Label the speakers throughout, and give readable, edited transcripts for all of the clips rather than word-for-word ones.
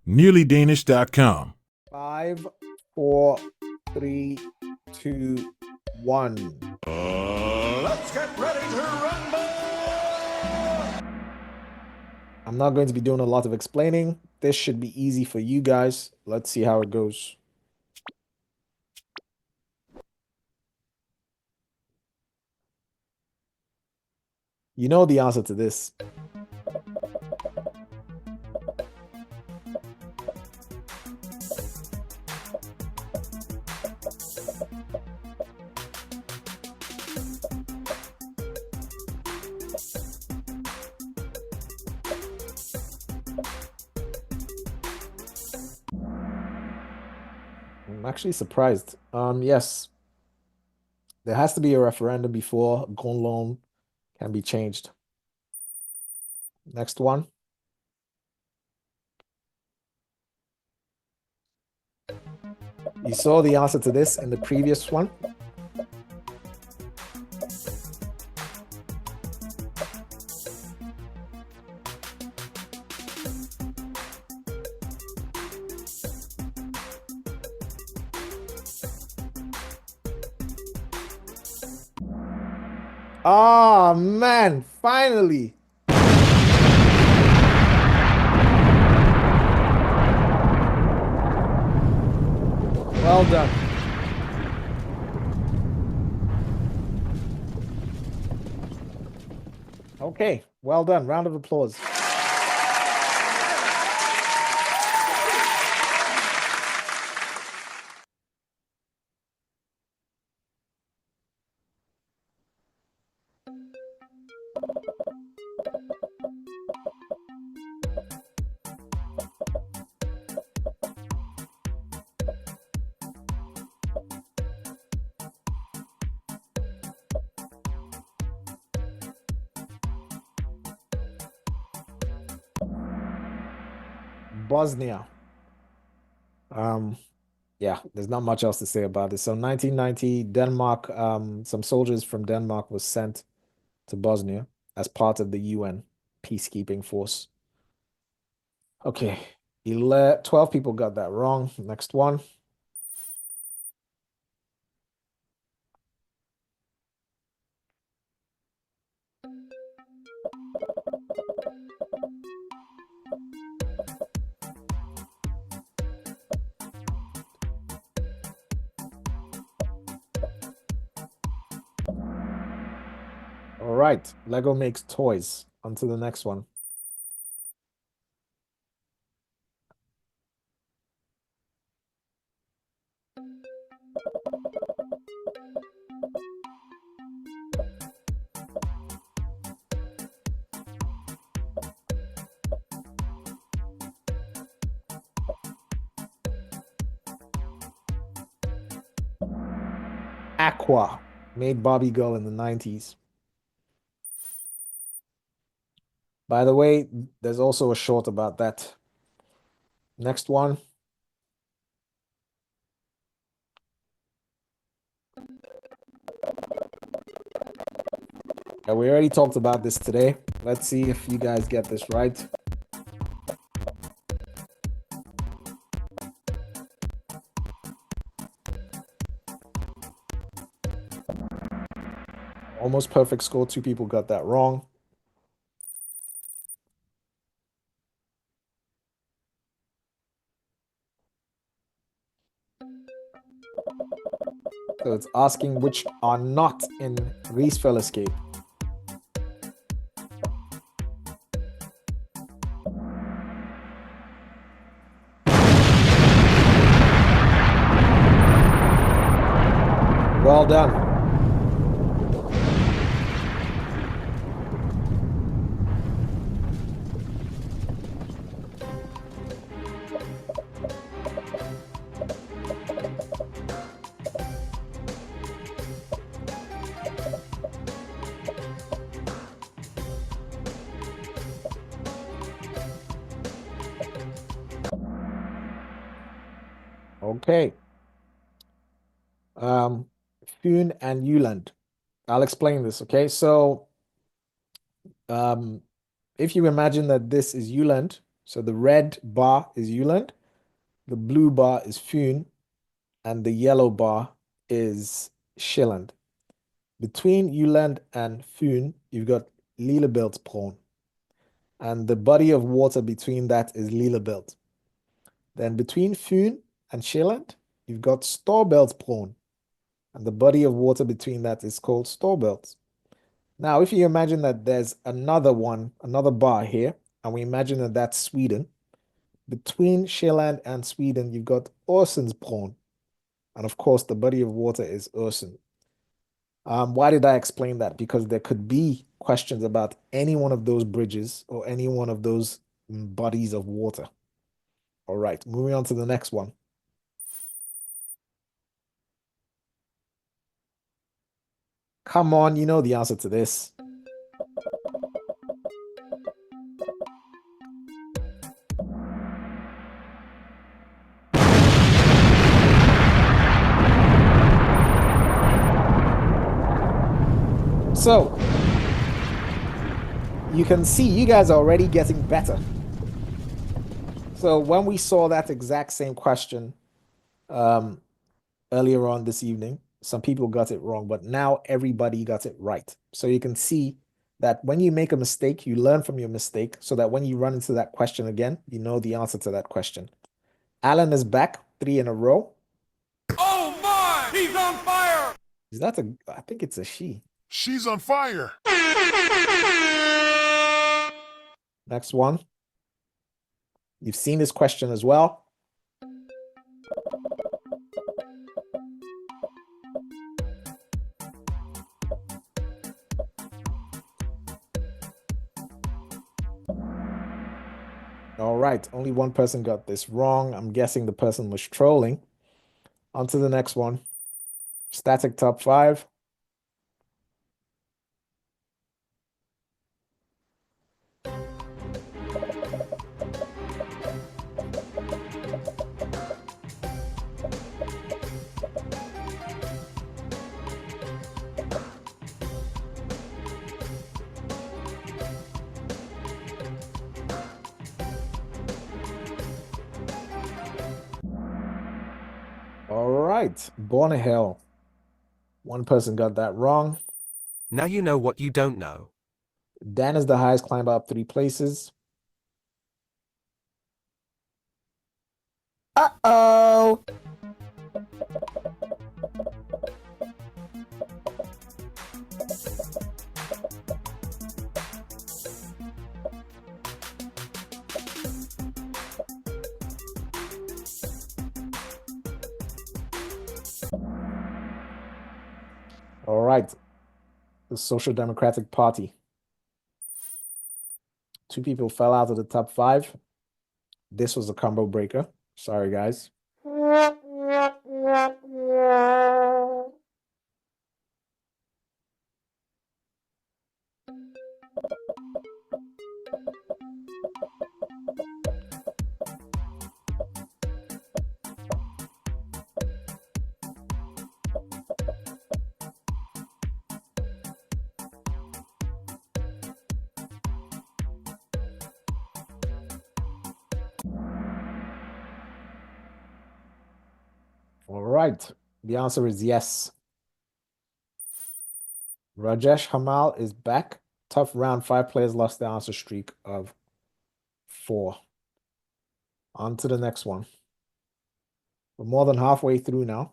Speaker 1: nearlydanish.com.
Speaker 2: 5, 4, 3, 2, 1.
Speaker 3: Let's get ready to rumble!
Speaker 2: I'm not going to be doing a lot of explaining. This should be easy for you guys. Let's see how it goes. You know the answer to this. I'm actually surprised. Yes, there has to be a referendum before gun loan can be changed. Next one. You saw the answer to this in the previous one. Oh man, finally. Well done. Okay, well done. Round of applause. Bosnia. Yeah, there's not much else to say about this. So 1990, Denmark, some soldiers from Denmark was sent to Bosnia as part of the UN peacekeeping force. Okay, 12 people got that wrong. Next one. All right, Lego makes toys. On to the next one. Aqua made Barbie Girl in the 90s. By the way, there's also a short about that. Next one. Yeah, we already talked about this today. Let's see if you guys get this right. Almost perfect score. 2 people got that wrong. So it's asking which are not in Rigsfællesskab. Well done. Okay. Fyn and Jylland. I'll explain this, okay? So if you imagine that this is Jylland, So the red bar is Uland, the blue bar is Fyn, and the yellow bar is Schilland. Between Uland and Fyn, you've got Lillebeltsbron, and the body of water between that is Lillebelt. Then between Fyn and Schilland, you've got Storbeltsbron, and the body of water between that is called Storbelt. Now, if you imagine that there's another one, another bar here, and we imagine that that's Sweden, between Sjælland and Sweden, you've got Øresundsbron, and of course, the body of water is Øresund. Why did I explain that? Because there could be questions about any one of those bridges or any one of those bodies of water. All right, moving on to the next one. Come on, you know the answer to this. So, you can see you guys are already getting better. So when we saw that exact same question earlier on this evening, some people got it wrong, but now everybody got it right. So you can see that when you make a mistake, you learn from your mistake so that when you run into that question again, you know the answer to that question. Alan is back, 3 in a row.
Speaker 3: Oh my! He's on fire!
Speaker 2: Is that I think it's a she.
Speaker 3: She's on fire!
Speaker 2: Next one. You've seen this question as well. All right, only one person got this wrong. I'm guessing the person was trolling. On to the next one. Static top 5. All right, Born a Hill. One person got that wrong.
Speaker 1: Now you know what you don't know.
Speaker 2: Dan is the highest climber up 3 places.
Speaker 4: Uh-oh.
Speaker 2: All right, the Social Democratic Party. 2 people fell out of the top 5. This was a combo breaker. Sorry, guys. All right, the answer is yes. Rajesh Hamal is back. Tough round. 5 players lost the answer streak of 4. On to the next one. We're more than halfway through now.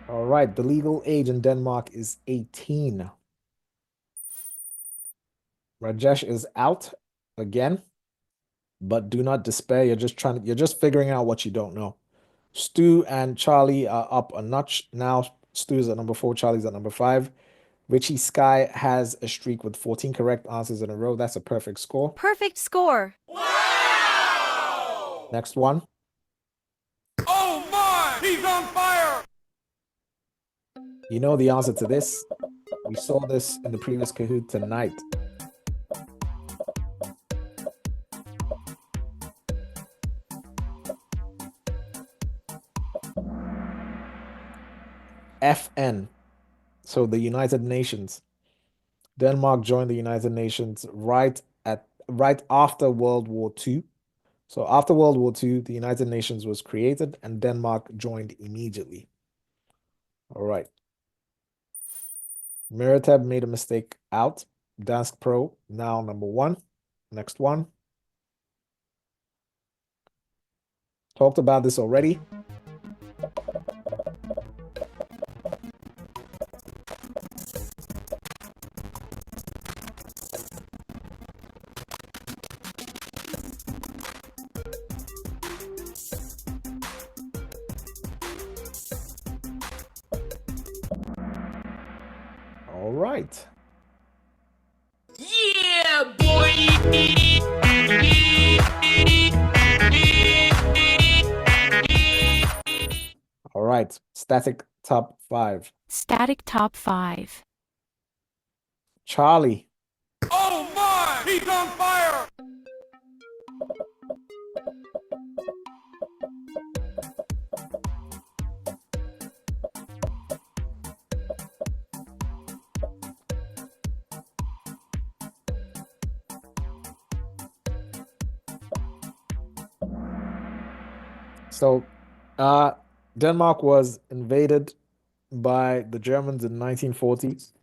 Speaker 2: All right, the legal age in Denmark is 18. Rajesh is out again, but do not despair. You're just figuring out what you don't know. Stu and Charlie are up a notch now. Stu's at number 4, Charlie's at number 5. Richie Sky has a streak with 14 correct answers in a row. That's a perfect score.
Speaker 4: Perfect score.
Speaker 3: Wow!
Speaker 2: Next one.
Speaker 3: Oh my! He's on fire!
Speaker 2: You know the answer to this. We saw this in the previous Kahoot tonight. FN, so the United Nations. Denmark joined the United Nations right after World War II. So after World War II, the United Nations was created and Denmark joined immediately. All right. Meritab made a mistake out. Dansk Pro now number 1. Next one. Talked about this already. All right.
Speaker 5: Yeah, boy.
Speaker 2: All right. Static top 5.
Speaker 6: Static top 5.
Speaker 2: Charlie.
Speaker 3: Oh my! He's on fire!
Speaker 2: So, Denmark was invaded by the Germans in 1940s.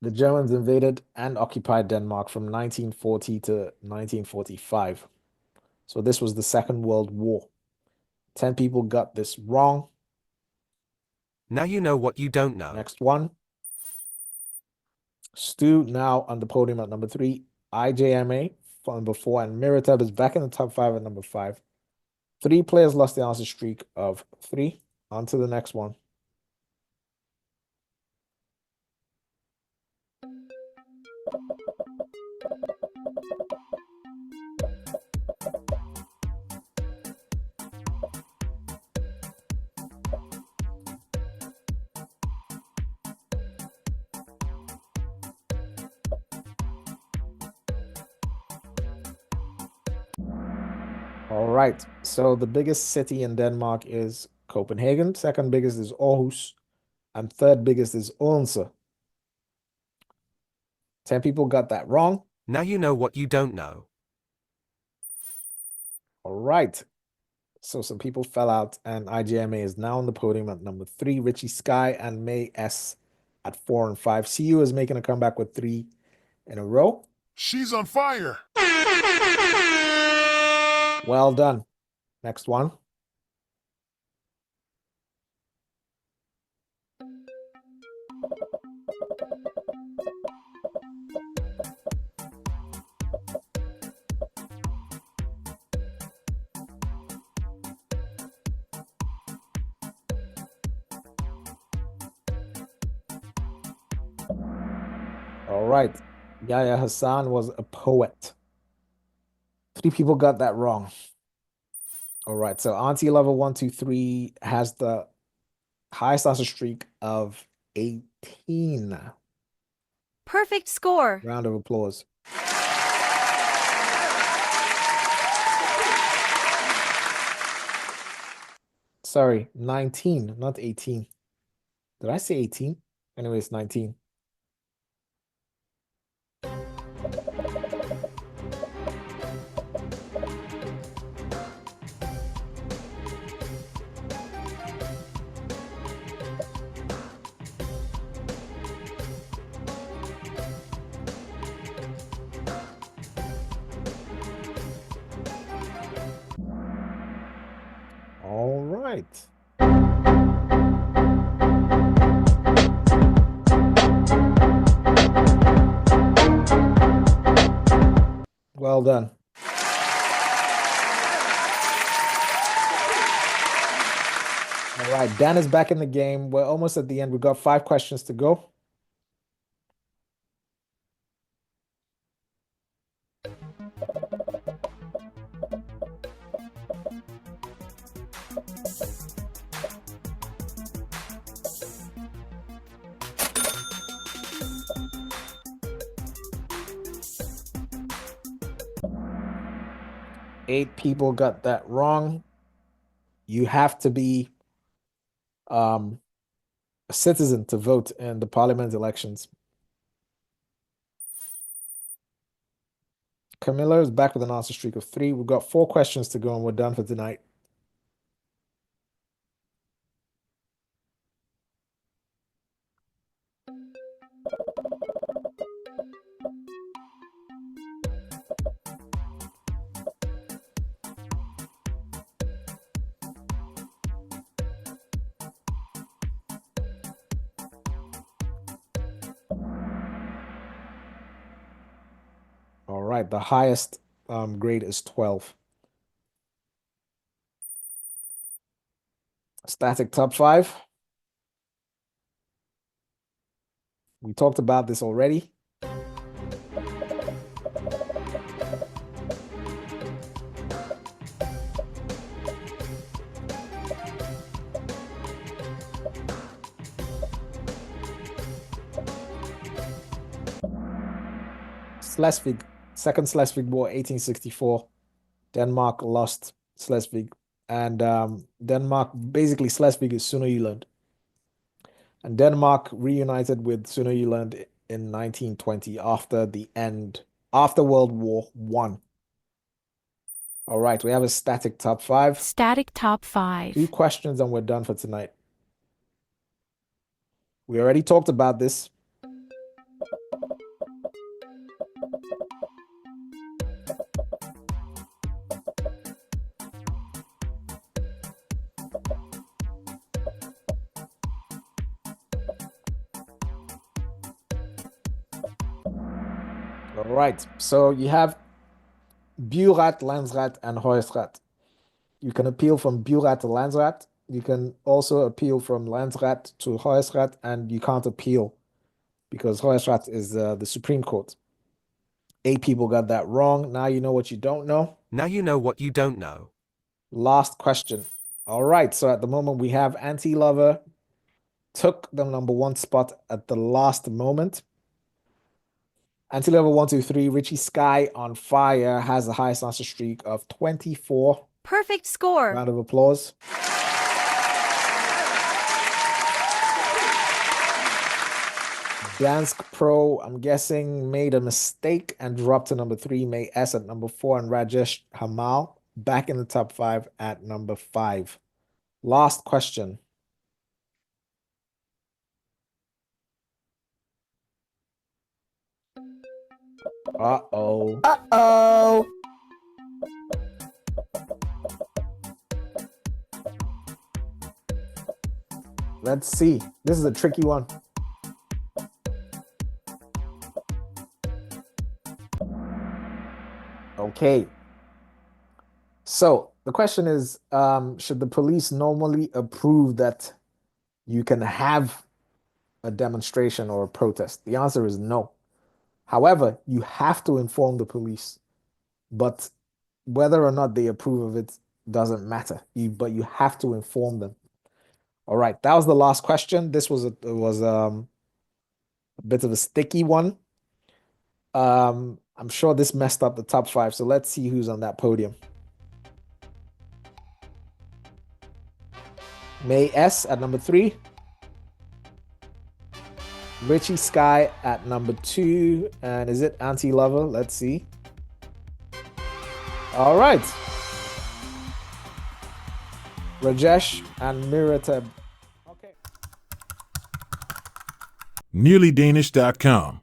Speaker 2: The Germans invaded and occupied Denmark from 1940 to 1945. So this was the Second World War. 10 people got this wrong.
Speaker 1: Now you know what you don't know.
Speaker 2: Next one. Stu now on the podium at number 3. IJMA for number 4. And Miritab is back in the top 5 at number 5. 3 players lost the answer streak of 3. On to the next one. All right. So the biggest city in Denmark is Copenhagen. Second biggest is Aarhus. And third biggest is Odense. 10 people got that wrong.
Speaker 1: Now you know what you don't know.
Speaker 2: All right. So some people fell out, and IGMA is now on the podium at number 3. Richie Sky and May S at 4 and 5. CU is making a comeback with 3 in a row.
Speaker 3: She's on fire!
Speaker 2: Well done. Next one. All right. Yahya Hassan was a poet. 3 people got that wrong. All right. So Auntie Lover 123 has the highest answer streak of 18.
Speaker 4: Perfect score.
Speaker 2: Round of applause. Sorry, 19, not 18. Did I say 18? Anyway, it's 19. All right. Well done. All right, Dan is back in the game. We're almost at the end. We've got 5 questions to go. 8 people got that wrong. You have to be a citizen to vote in the parliament elections. Camilla is back with an answer streak of 3. We've got 4 questions to go and we're done for tonight. All right, the highest grade is 12. Static top 5. We talked about this already. Slesvig, Second Schleswig War, 1864. Denmark lost Schleswig. And Denmark, basically Schleswig is Sønderjylland. And Denmark reunited with Sønderjylland in 1920 after World War I. All right, we have a static top 5.
Speaker 6: Static top 5.
Speaker 2: 2 questions and we're done for tonight. We already talked about this. All right, so you have Bureaurat, Landsrat, and Huisrat. You can appeal from Bureaurat to Landsrat. You can also appeal from Landsrat to Huisrat, and you can't appeal because Huisrat is the Supreme Court. 8 people got that wrong. Now you know what you don't know.
Speaker 1: Now you know what you don't know.
Speaker 2: Last question. All right, so at the moment we have Anti-Lover took the number 1 spot at the last moment. Anti-Lover 1, 2, 3, Richie Sky on Fire has the highest answer streak of 24.
Speaker 4: Perfect score.
Speaker 2: Round of applause. Dansk Pro, I'm guessing, made a mistake and dropped to number 3. May S at number 4 and Rajesh Hamal back in the top 5 at number 5. Last question. Uh-oh.
Speaker 5: Uh-oh.
Speaker 2: Let's see. This is a tricky one. Okay. So the question is, should the police normally approve that you can have a demonstration or a protest? The answer is no. However, you have to inform the police, but whether or not they approve of it doesn't matter. But you have to inform them. All right, that was the last question. This was a bit of a sticky one. I'm sure this messed up the top 5, so let's see who's on that podium. May S at number 3. Richie Sky at number 2. And is it Anti-Lover? Let's see. All right. Rajesh and Miratab. Okay.
Speaker 3: NearlyDanish.com.